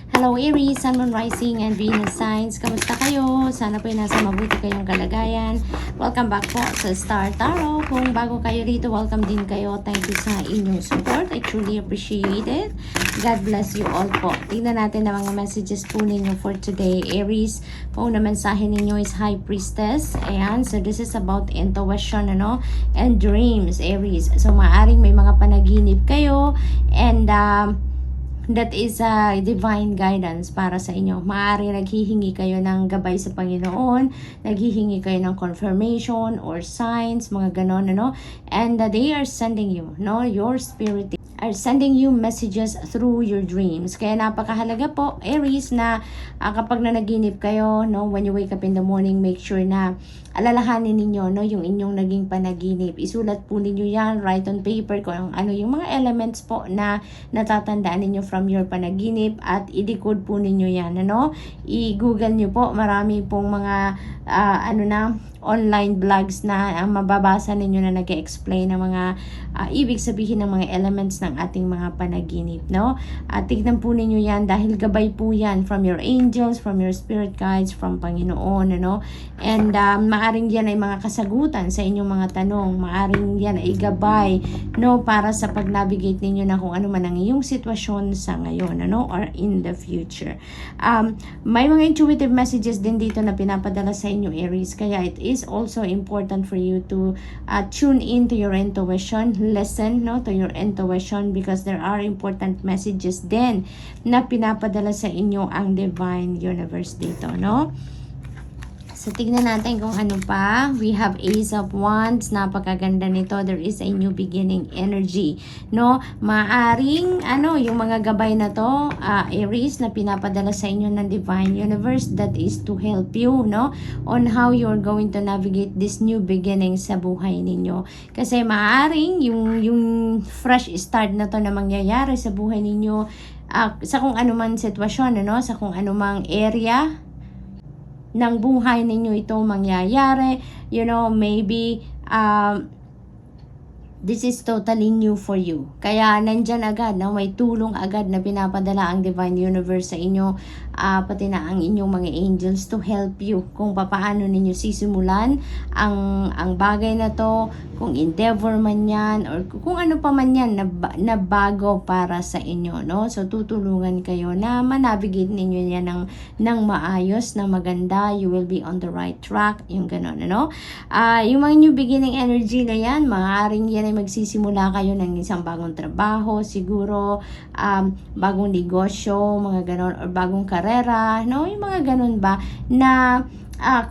Hello Aries, Sun, Moon, Rising, and Venus signs. Kamusta kayo? Sana po nasa mabuti kayong kalagayan. Welcome back po sa Star Tarot. Kung bago kayo rito, welcome din kayo. Thank you sa inyong support. I truly appreciate it. God bless you all po. Tingnan natin ang mga messages po ninyo for today. Aries, kung na mensahe ninyo is High Priestess. Ayan, so this is about intuition, and dreams, Aries. So maaring may mga panaginip kayo and that is divine guidance para sa inyo. Maaari naghihingi kayo ng gabay sa Panginoon, naghihingi kayo ng confirmation or signs, mga ganon, and they are sending you, your spirit are sending you messages through your dreams. Kaya napakahalaga po, Aries, na kapag nanaginip kayo, when you wake up in the morning, make sure na alalahanin ninyo, yung inyong naging panaginip. Isulat po ninyo yan, write on paper kung ano yung mga elements po na natatandaan ninyo from your panaginip at i-decode po ninyo yan, I-google nyo po, marami pong mga online blogs na mababasa ninyo na nag-explain ng mga ibig sabihin ng mga elements ng ating mga panaginip, At tignan po ninyo yan dahil gabay po yan from your angels, from your spirit guides, from Panginoon, And maaring yan ay mga kasagutan sa inyong mga tanong, maaring yan ay gabay, para sa pag-navigate ninyo na kung ano man ang iyong sitwasyon sa ngayon, or in the future. May mga intuitive messages din dito na pinapadala sa inyo, Aries, kaya it is also important for you to tune in to your intuition, listen to your intuition, because there are important messages din na pinapadala sa inyo ang divine universe dito, So, tignan natin kung ano pa. We have Ace of Wands. Napakaganda nito. There is a new beginning energy. Maaring, yung mga gabay na to, Aries, na pinapadala sa inyo ng Divine Universe, that is to help you, on how you're going to navigate this new beginning sa buhay ninyo. Kasi maaring, yung fresh start na to na mangyayari sa buhay ninyo, sa kung anumang sitwasyon, sa kung anumang area ng buhay ninyo ito mangyayari, maybe this is totally new for you. Kaya nandyan agad, may tulong agad na pinapadala ang Divine Universe sa inyo, pati na ang inyong mga angels to help you kung paano ninyo sisimulan ang bagay na to, kung endeavor man yan, or kung ano pa man yan na bago para sa inyo, So tutulungan kayo na manavigate ninyo yan ng maayos, na maganda. You will be on the right track, yung gano'n, yung mga new beginning energy na yan, maaaring yan ay magsisimula kayo ng isang bagong trabaho, siguro bagong negosyo, mga ganon, or bagong karera, yung mga ganon ba, na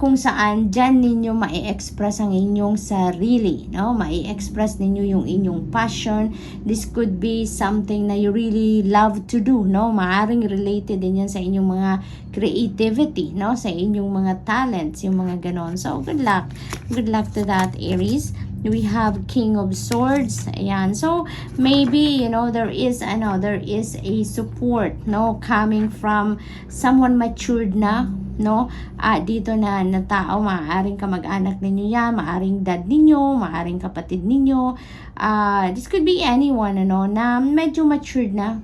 kung saan dyan ninyo ma-express ang inyong sarili, ma-express ninyo yung inyong passion. This could be something na you really love to do, maaring related din yan sa inyong mga creativity, sa inyong mga talents, yung mga ganon. So good luck to that, Aries. We have King of Swords. Ayan. So maybe there is a support coming from someone matured na, dito na tao. Maaaring kamag-anak ninyo yan, maaaring dad ninyo, maaaring kapatid ninyo. This could be anyone na medyo matured na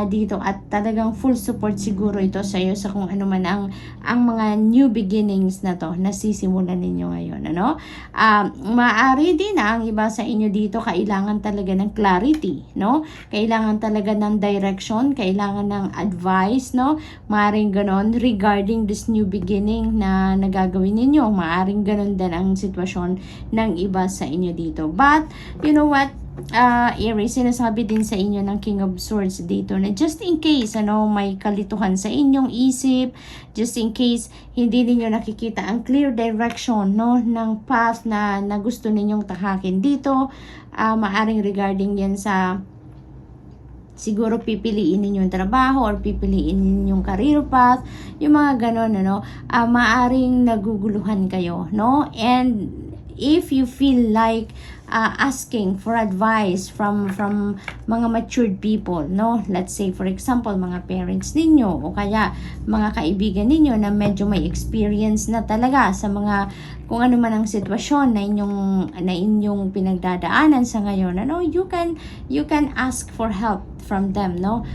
dito, at talagang full support siguro ito sa iyo sa kung ano man ang mga new beginnings na to na sisimulan ninyo ngayon, maaari din ang iba sa inyo dito kailangan talaga ng clarity, kailangan talaga ng direction, kailangan ng advice, maaring ganon regarding this new beginning na nagagawin ninyo. Maaring ganon din ang sitwasyon ng iba sa inyo dito, but you know what, Aries, sinasabi din sa inyo ng King of Swords dito na just in case may kalituhan sa inyong isip, just in case hindi niyo nakikita ang clear direction ng path na gusto ninyong tahakin dito, maaring regarding yan sa siguro pipiliin ninyo yung trabaho or pipiliin ninyo yung career path, yung mga ganon, maaring naguguluhan kayo, and if you feel like asking for advice from mga matured people, no? Let's say for example, mga parents ninyo o kaya mga kaibigan ninyo na medyo may experience na talaga sa mga kung ano man ang sitwasyon na inyong pinagdadaanan sa ngayon. Ano, you can ask for help from them, no?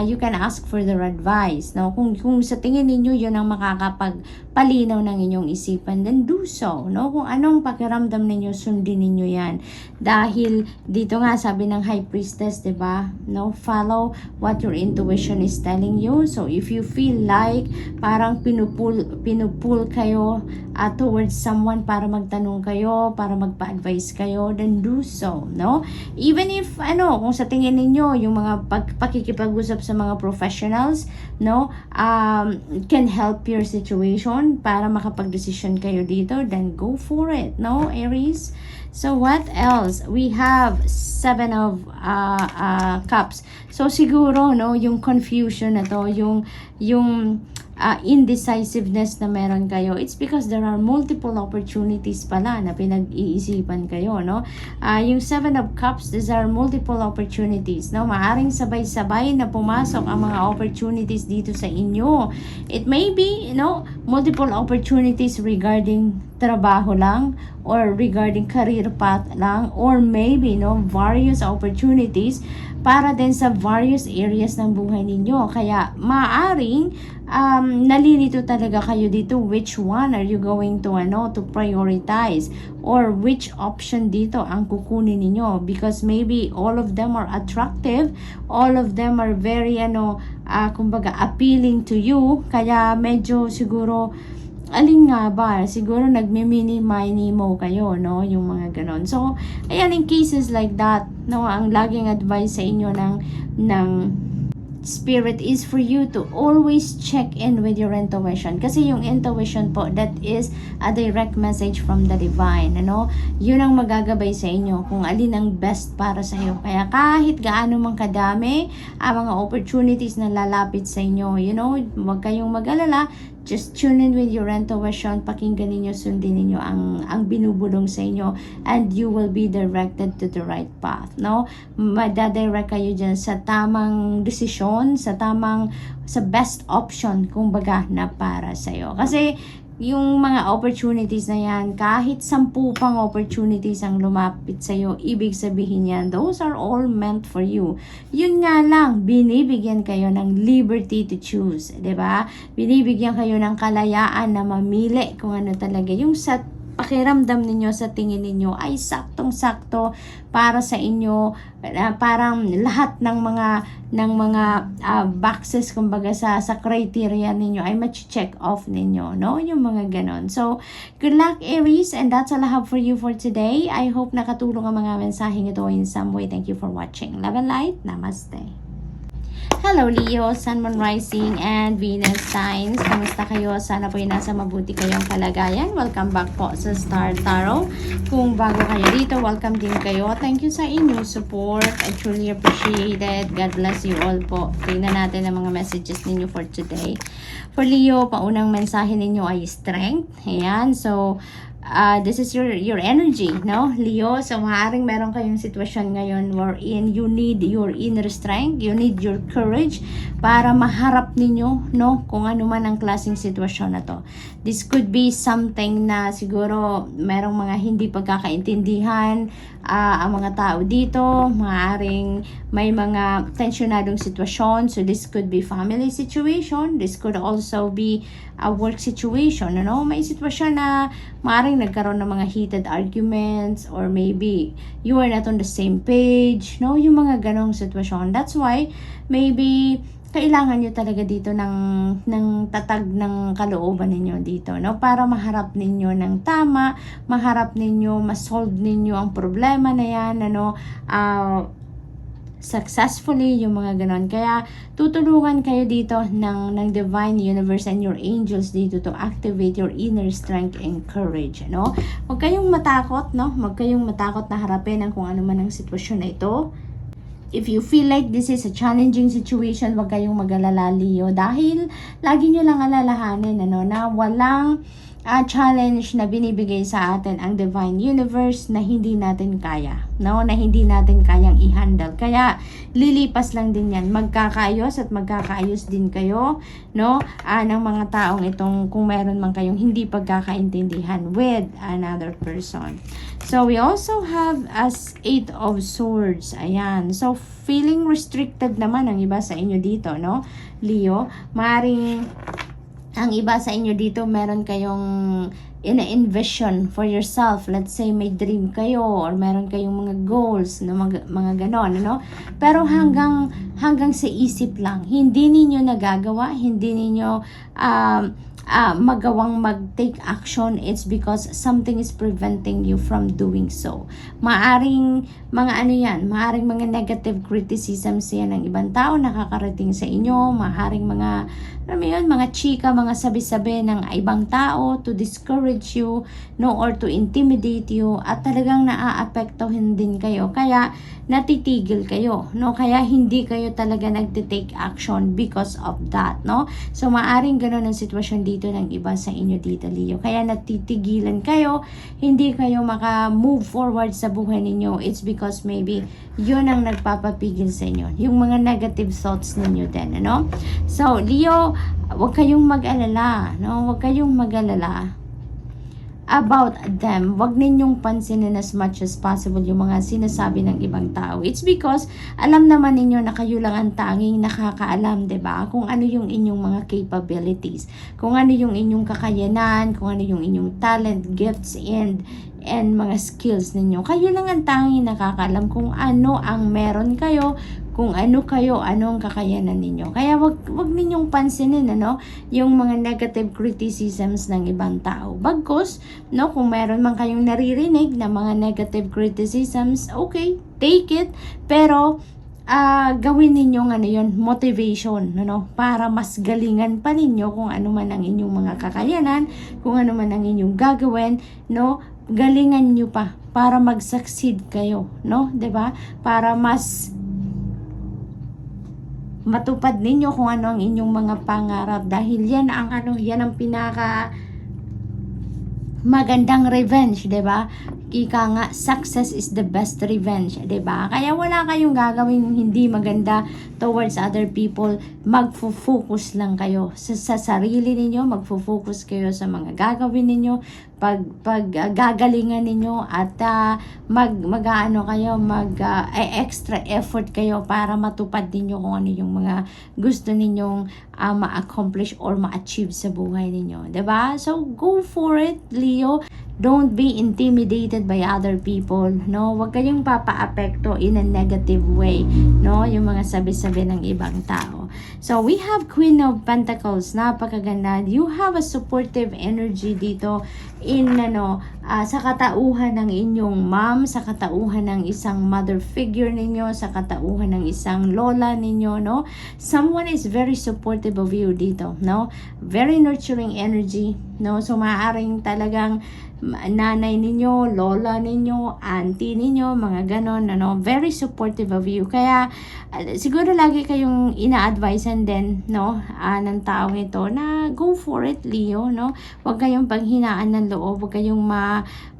You can ask for their advice, no? Kung sa tingin ninyo yun ang makakapagpalinaw ng inyong isipan, then do so, no? Kung anong pakiramdam ninyo, sundin ninyo yan. Dahil dito nga sabi ng High Priestess, 'di ba? No, follow what your intuition is telling you. So if you feel like parang pinupul kayo towards someone para magtanong kayo, para magpa-advise kayo, then do so, no? Even if kung sa tingin ninyo yung mga pakikipag-usap sa mga professionals, no, can help your situation para makapag-decision kayo dito, then go for it, no, Aries? So what else? We have 7 of cups. So siguro, no, yung confusion na to, yung indecisiveness na meron kayo, it's because there are multiple opportunities pala na pinag-iisipan kayo, no? Yung 7 of Cups, these are multiple opportunities, no? Maaring sabay-sabay na pumasok ang mga opportunities dito sa inyo. It may be, multiple opportunities regarding trabaho lang or regarding career path lang, or maybe, various opportunities para din sa various areas ng buhay ninyo. Kaya maaring nalilito talaga kayo dito, which one are you going to prioritize, or which option dito ang kukunin ninyo, because maybe all of them are attractive, all of them are very kumbaga appealing to you, kaya medyo siguro alin nga ba? Siguro nagme-mini-mo kayo, no? Yung mga ganon. So, ayan, in cases like that, no, ang laging advice sa inyo ng Spirit is for you to always check in with your intuition. Kasi yung intuition po, that is a direct message from the divine, Yun ang magagabay sa inyo kung alin ang best para sa iyo. Kaya kahit gaano man kadami ang mga opportunities na lalapit sa inyo, huwag kayong mag-alala. Just tune in with your intuition, pakinggan ninyo, sundin ninyo ang binubulong sa inyo, and you will be directed to the right path, no? Madadirect kayo dyan sa tamang desisyon, sa best option, kumbaga, na para sa iyo. Kasi yung mga opportunities na yan, kahit 10 pang opportunities ang lumapit sa'yo, ibig sabihin yan, those are all meant for you. Yun nga lang, binibigyan kayo ng liberty to choose, 'di ba? Binibigyan kayo ng kalayaan na mamili kung ano talaga yung sa pakiramdam ninyo, sa tingin ninyo ay saktong-sakto para sa inyo, parang lahat ng mga boxes, kumbaga sa criteria ninyo ay ma-check off ninyo, no? Yung mga ganon. So, good luck, Aries, and that's all I have for you for today. I hope nakatulong ang mga mensaheng ito in some way. Thank you for watching. Love and light. Namaste. Hello Leo, Sun, Moon, Rising, and Venus signs. Kamusta kayo? Sana po nasa mabuti kayong kalagayan. Welcome back po sa Star Tarot. Kung bago kayo dito, welcome din kayo. Thank you sa inyong support. I truly appreciate it. God bless you all po. Tingnan natin ang mga messages ninyo for today. For Leo, paunang mensahe ninyo ay strength. Ayan, so this is your energy, no, Leo? So maaaring meron kayong sitwasyon ngayon wherein you need your inner strength, you need your courage para maharap ninyo, no, kung ano man ang klaseng sitwasyon na to. This could be something na siguro merong mga hindi pagkakaintindihan ang mga tao dito, maaaring may mga tensionadong sitwasyon. So this could be family situation, this could also be a work situation, may sitwasyon na maaaring nagkaroon ng mga heated arguments, or maybe you are not on the same page, no, yung mga ganong sitwasyon. That's why maybe kailangan nyo talaga dito ng tatag ng kalooban ninyo dito, no, para maharap ninyo ng tama, maharap ninyo, masolve ninyo ang problema na yan, successfully, yung mga ganon. Kaya tutulungan kayo dito ng divine universe and your angels dito to activate your inner strength and courage, Huwag kayong matakot, Huwag kayong matakot na harapin ang kung ano man ang sitwasyon na ito. If you feel like this is a challenging situation, huwag kayong mag-alala, Leo, dahil lagi nyo lang alalahanin, na walang challenge na binibigay sa atin ang Divine Universe na hindi natin kaya, no? Na hindi natin kayang i-handle. Kaya lilipas lang din yan. Magkakaayos at magkakaayos din kayo, no? Ng mga taong itong, kung meron man kayong hindi pagkakaintindihan with another person. So we also have as 8 of Swords. Ayan. So feeling restricted naman ang iba sa inyo dito, no? Leo, maring ang iba sa inyo dito, meron kayong ina-envision for yourself. Let's say may dream kayo or meron kayong mga goals na mga ganon, ano? Pero hanggang sa isip lang. Hindi ninyo nagagawa, hindi ninyo magawang mag-take action. It's because something is preventing you from doing so. Maaring mga ano yan, maaring mga negative criticisms yan ng ibang tao nakakarating sa inyo, maaring mga mga chika, mga sabi-sabi ng ibang tao to discourage you, no, or to intimidate you, at talagang naaapektuhin din kayo. Kaya natitigil kayo, no? Kaya hindi kayo talaga nagte-take action because of that, no? So maaring gano'n ang sitwasyon dito ng iba sa inyo dito, Leo. Kaya natitigilan kayo, hindi kayo maka-move forward sa buhay ninyo. It's because maybe yun ang nagpapapigil sa inyo, yung mga negative thoughts ninyo din, ano? So Leo, huwag kayong mag-alala, no? Huwag kayong mag-alala about them. Huwag ninyong pansinin as much as possible yung mga sinasabi ng ibang tao. It's because alam naman ninyo na kayo lang ang tanging nakakaalam, 'di ba? Kung ano yung inyong mga capabilities, kung ano yung inyong kakayanan, kung ano yung inyong talent, gifts, and mga skills ninyo. Kayo lang ang tanging nakakaalam kung ano ang meron kayo, kung ano kayo, anong kakayanan ninyo. Kaya wag ninyong pansinin, ano, yung mga negative criticisms ng ibang tao. Bagkus, no, kung meron man kayong naririnig na mga negative criticisms, okay, take it, pero gawin ninyong ano yun, motivation, no, para mas galingan pa ninyo kung ano man ang inyong mga kakayanan, kung ano man ang inyong gagawin, no, galingan nyo pa para mag-succeed kayo, no, 'di ba? Para mas matupad ninyo kung ano ang inyong mga pangarap, dahil yan ang yan ang pinaka magandang revenge, 'di ba? Ika nga, success is the best revenge, 'di ba? Kaya wala kayong gagawing hindi maganda towards other people. Magfo-focus lang kayo sa sarili ninyo, magfo-focus kayo sa mga gagawin ninyo, gagalingan ninyo, at extra effort kayo para matupad ninyo kung ano yung mga gusto ninyong ma-accomplish or ma-achieve sa buhay ninyo, 'di ba? So go for it, Leo. Don't be intimidated by other people, no? Huwag kayong papaapekto in a negative way, no? Yung mga sabi-sabi ng ibang tao. So, we have Queen of Pentacles. Napakaganda. You have a supportive energy dito sa katauhan ng inyong mom, sa katauhan ng isang mother figure ninyo, sa katauhan ng isang lola ninyo, no? Someone is very supportive of you dito, no? Very nurturing energy, no? So, maaaring talagang nanay ninyo, lola ninyo, auntie ninyo, mga ganon, ano, very supportive of you. Kaya siguro lagi kayong ina-advisean din, no, ng taong ito na go for it, Leo, no. Huwag kayong panghinaan ng loob, huwag kayong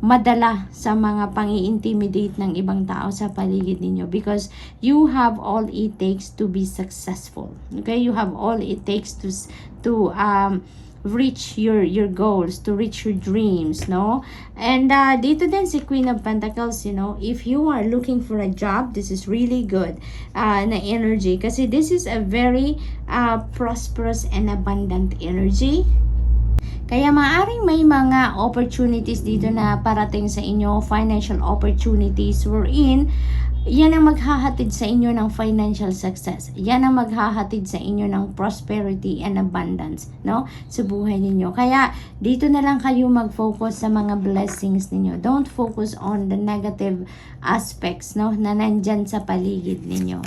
madala sa mga pang-i-intimidate ng ibang tao sa paligid ninyo, because you have all it takes to be successful. Okay, you have all it takes to reach your goals, to reach your dreams, no? And dito din si Queen of Pentacles, you know, if you are looking for a job, this is really good na energy, kasi this is a very prosperous and abundant energy. Kaya maaring may mga opportunities dito na parating sa inyo, financial opportunities wherein yan ang maghahatid sa inyo ng financial success. Yan ang maghahatid sa inyo ng prosperity and abundance, no? Sa buhay ninyo. Kaya dito na lang kayo mag-focus sa mga blessings ninyo. Don't focus on the negative aspects, no, na nandyan sa paligid ninyo.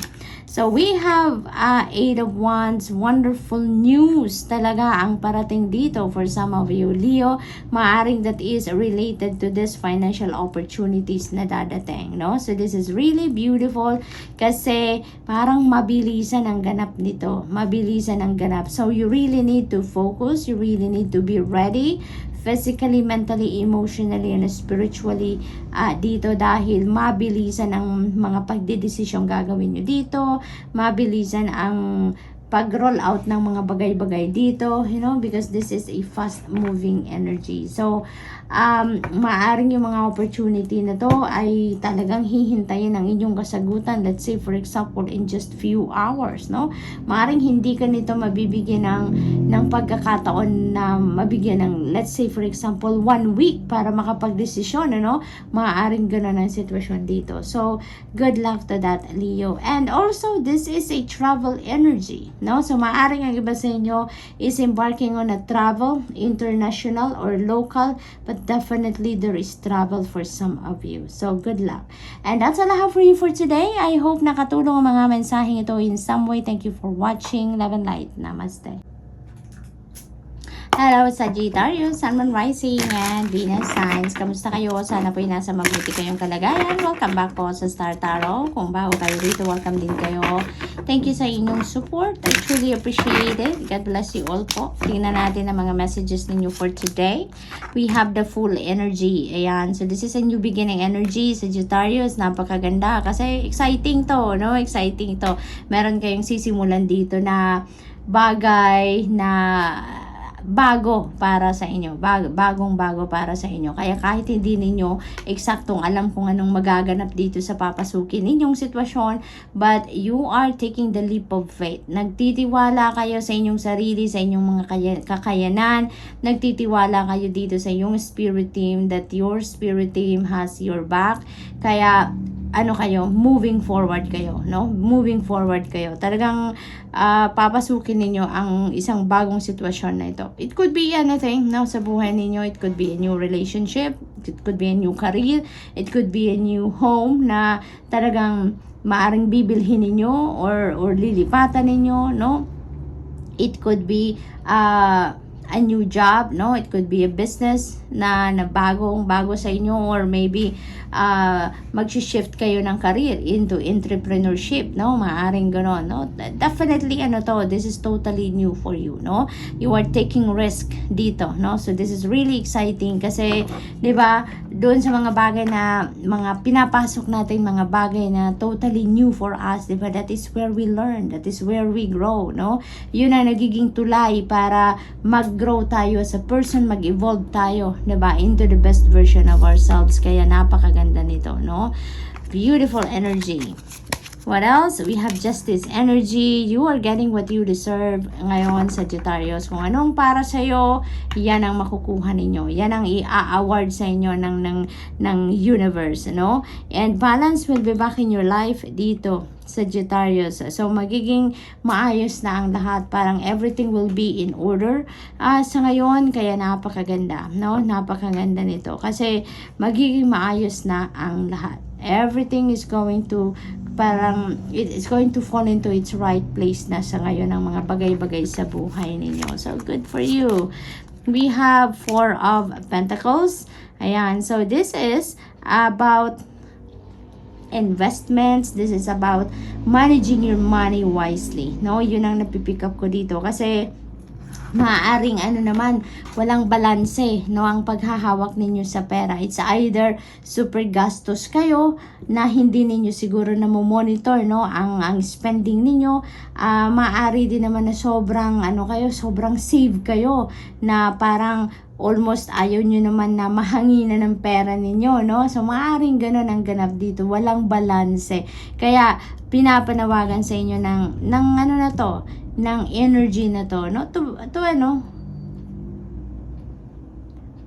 So we have 8 of Wands. Wonderful news talaga ang parating dito for some of you, Leo. Maaring that is related to this financial opportunities na dadating, no? So this is really beautiful kasi parang mabilisan ang ganap nito. Mabilisan ang ganap. So you really need to focus. You really need to be ready physically, mentally, emotionally, and spiritually dito, dahil mabilisan ang mga pagdedesisyon gagawin nyo dito, mabilisan ang pag-roll out ng mga bagay-bagay dito, you know, because this is a fast-moving energy. So, maaring yung mga opportunity na to ay talagang hihintayin ang inyong kasagutan. Let's say, for example, in just few hours, no? Maaring hindi ka nito mabibigyan ng pagkakataon na mabigyan ng, let's say, for example, 1 week para makapag-desisyon, ano? Maaring gano'n ang sitwasyon dito. So, good luck to that, Leo. And also, this is a travel energy, no? So, maaring ang iba sa inyo is embarking on a travel, international or local, but definitely there is travel for some of you. So, good luck. And that's all I have for you for today. I hope nakatulong ang mga mensaheng ito in some way. Thank you for watching. Love and light. Namaste. Hello, Sagittarius, Sun, Moon, Rising, and Venus signs. Kamusta kayo? Sana po'y nasa mabuti kayong kalagayan. Welcome back po sa Star Tarot. Kung bago kayo dito, welcome din kayo. Thank you sa inyong support. I truly appreciate it. God bless you all po. Tingnan natin ang mga messages ninyo for today. We have the full energy. Ayan. So, this is a new beginning energy. Sagittarius, napakaganda. Kasi exciting to, no? Exciting to. Meron kayong sisimulan dito na bagay na bago para sa inyo, bagong-bago para sa inyo. Kaya kahit hindi ninyo eksaktong alam kung anong magaganap dito sa papasukin ninyong sitwasyon, but you are taking the leap of faith. Nagtitiwala kayo sa inyong sarili, sa inyong mga kakayanan. Nagtitiwala kayo dito sa inyong spirit team, that your spirit team has your back. Kaya kayo, moving forward kayo, no? Moving forward kayo. Talagang papasukin ninyo ang isang bagong sitwasyon na ito. It could be anything, no, sa buhay ninyo. It could be a new relationship, it could be a new career, it could be a new home na talagang maaring bibilhin ninyo or lilipatan ninyo, no? It could be a new job, no? It could be a business na bago sa inyo, or maybe mag-shift kayo ng career into entrepreneurship, no? Maaring gano'n, no? Definitely, this is totally new for you, no? You are taking risk dito, no? So, this is really exciting kasi, di ba, doon sa mga bagay na, mga pinapasok natin, mga bagay na totally new for us, di ba? That is where we learn, that is where we grow, no? Yun ang nagiging tulay para mag-grow tayo as a person, mag-evolve tayo, diba, into the best version of ourselves. Kaya napakaganda nito, no? Beautiful energy. What else? We have justice energy. You are getting what you deserve ngayon, Sagittarius. Kung anong para sa'yo, yan ang makukuha ninyo. Yan ang i-award sa inyo ng universe, no? And balance will be back in your life dito, Sagittarius. So, magiging maayos na ang lahat. Parang everything will be in order sa ngayon. Kaya napakaganda, no? Napakaganda nito. Kasi magiging maayos na ang lahat. Everything is going to, parang it's going to fall into its right place na sa ngayon ang mga bagay-bagay sa buhay ninyo. So, good for you. We have 4 of Pentacles. Ayan. So, this is about investments. This is about managing your money wisely, no? Yun ang napipick up ko dito kasi maaaring walang balanse, no, ang paghahawak ninyo sa pera. It's either super gastos kayo na hindi ninyo siguro na monitor, no, ang spending ninyo. Maaari din naman na sobrang sobrang save kayo na parang almost ayaw nyo naman na mahanginan ng pera ninyo, no? So, maaaring ganun ang ganap dito. Walang balanse. Kaya, pinapanawagan sa inyo ng energy na to, no?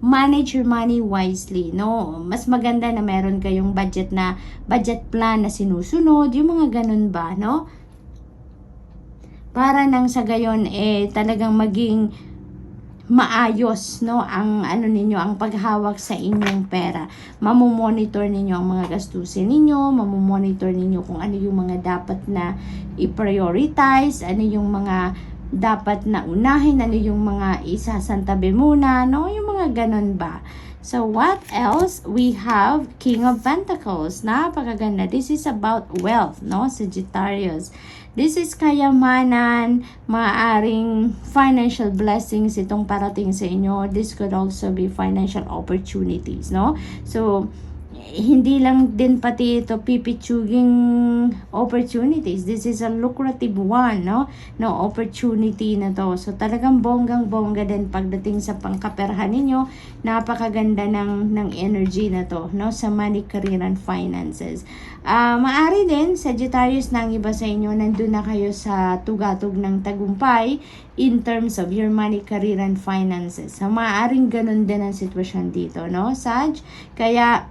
Manage your money wisely, no? Mas maganda na meron kayong budget plan na sinusunod, yung mga ganun ba, no? Para nang sa gayon, talagang maging maayos, no, ang ang paghawak sa inyong pera. Mamomonitor ninyo ang mga gastusin ninyo, mamomonitor ninyo kung ano yung mga dapat na i-prioritize, ano yung mga dapat na unahin, ano yung mga isasantabi muna, no, yung mga ganun ba. So, what else? We have King of Pentacles. Napakaganda. This is about wealth, no, Sagittarius. This is kayamanan, maaaring financial blessings itong parating sa inyo. This could also be financial opportunities, no? So, hindi lang din pati ito pipitsuging opportunities. This is a lucrative one, no? No opportunity na to. So talagang bonggang-bongga din pagdating sa pangkaperahan ninyo. Napakaganda ng energy na to, no? Sa money, career, and finances. Maari din, Sagittarius, na ang iba sa inyo, nandun na kayo sa tugatog ng tagumpay in terms of your money, career, and finances. So maaaring ganun din ang sitwasyon dito, no, Sag? Kaya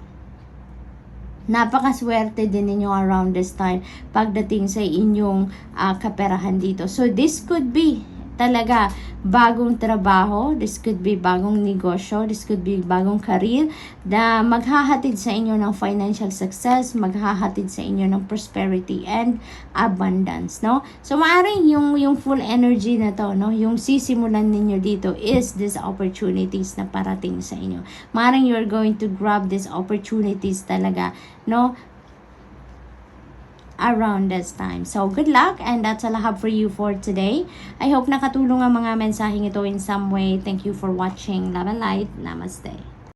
napakaswerte din ninyo around this time pagdating sa inyong kaperahan dito. So this could be talaga bagong trabaho, this could be bagong negosyo, this could be bagong career na maghahatid sa inyo ng financial success, maghahatid sa inyo ng prosperity and abundance, no? So maaring yung full energy na to, no, yung sisimulan ninyo dito is these opportunities na parating sa inyo. Maaring you're going to grab these opportunities talaga, no, around this time. So, good luck, and that's all I have for you for today. I hope nakatulong ang mga mensaheng ito in some way. Thank you for watching. Love and light. Namaste.